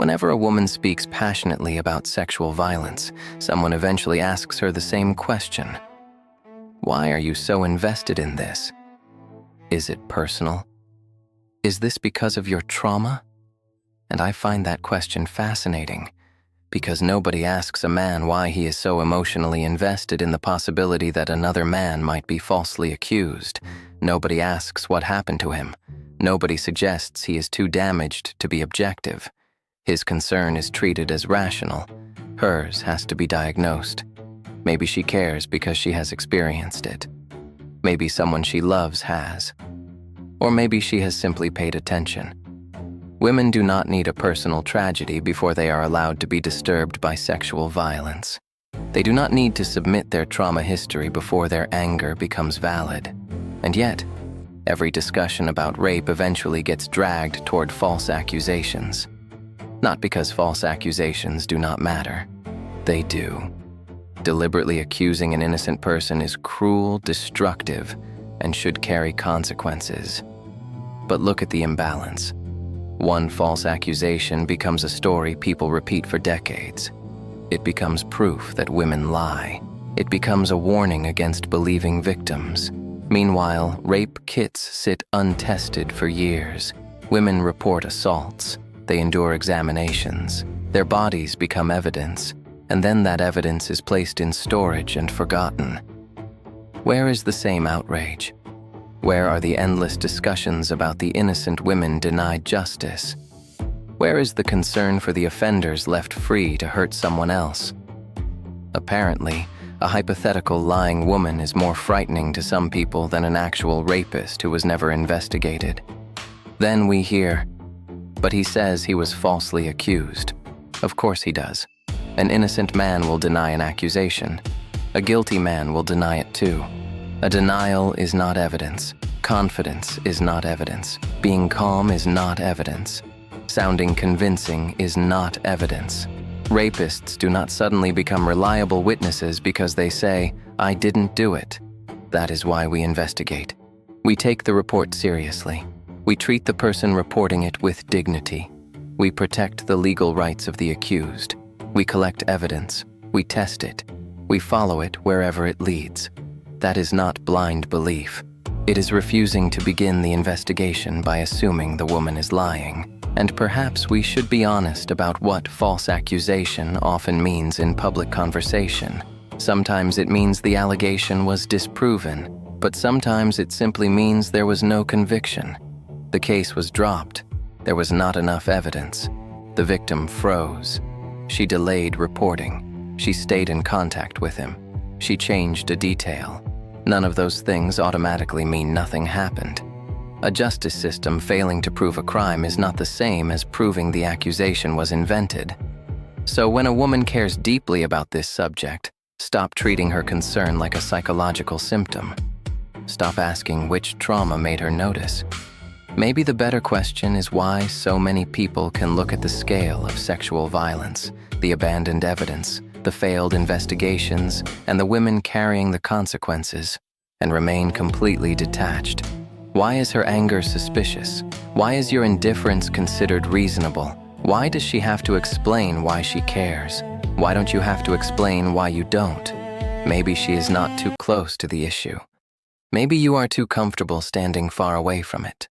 Whenever a woman speaks passionately about sexual violence, someone eventually asks her the same question. Why are you so invested in this? Is it personal? Is this because of your trauma? And I find that question fascinating, because nobody asks a man why he is so emotionally invested in the possibility that another man might be falsely accused. Nobody asks what happened to him. Nobody suggests he is too damaged to be objective. His concern is treated as rational. Hers has to be diagnosed. Maybe she cares because she has experienced it. Maybe someone she loves has. Or maybe she has simply paid attention. Women do not need a personal tragedy before they are allowed to be disturbed by sexual violence. They do not need to submit their trauma history before their anger becomes valid. And yet, every discussion about rape eventually gets dragged toward false accusations. Not because false accusations do not matter. They do. Deliberately accusing an innocent person is cruel, destructive, and should carry consequences. But look at the imbalance. One false accusation becomes a story people repeat for decades. It becomes proof that women lie. It becomes a warning against believing victims. Meanwhile, rape kits sit untested for years. Women report assaults. They endure examinations. Their bodies become evidence. And then that evidence is placed in storage and forgotten. Where is the same outrage? Where are the endless discussions about the innocent women denied justice? Where is the concern for the offenders left free to hurt someone else? Apparently, a hypothetical lying woman is more frightening to some people than an actual rapist who was never investigated. Then we hear, but he says he was falsely accused. Of course he does. An innocent man will deny an accusation. A guilty man will deny it too. A denial is not evidence. Confidence is not evidence. Being calm is not evidence. Sounding convincing is not evidence. Rapists do not suddenly become reliable witnesses because they say, "I didn't do it." That is why we investigate. We take the report seriously. We treat the person reporting it with dignity. We protect the legal rights of the accused. We collect evidence. We test it. We follow it wherever it leads. That is not blind belief. It is refusing to begin the investigation by assuming the woman is lying. And perhaps we should be honest about what false accusation often means in public conversation. Sometimes it means the allegation was disproven, but sometimes it simply means there was no conviction. The case was dropped. There was not enough evidence. The victim froze. She delayed reporting. She stayed in contact with him. She changed a detail. None of those things automatically mean nothing happened. A justice system failing to prove a crime is not the same as proving the accusation was invented. So when a woman cares deeply about this subject, stop treating her concern like a psychological symptom. Stop asking which trauma made her notice. Maybe the better question is why so many people can look at the scale of sexual violence, the abandoned evidence, the failed investigations, and the women carrying the consequences, and remain completely detached. Why is her anger suspicious? Why is your indifference considered reasonable? Why does she have to explain why she cares? Why don't you have to explain why you don't? Maybe she is not too close to the issue. Maybe you are too comfortable standing far away from it.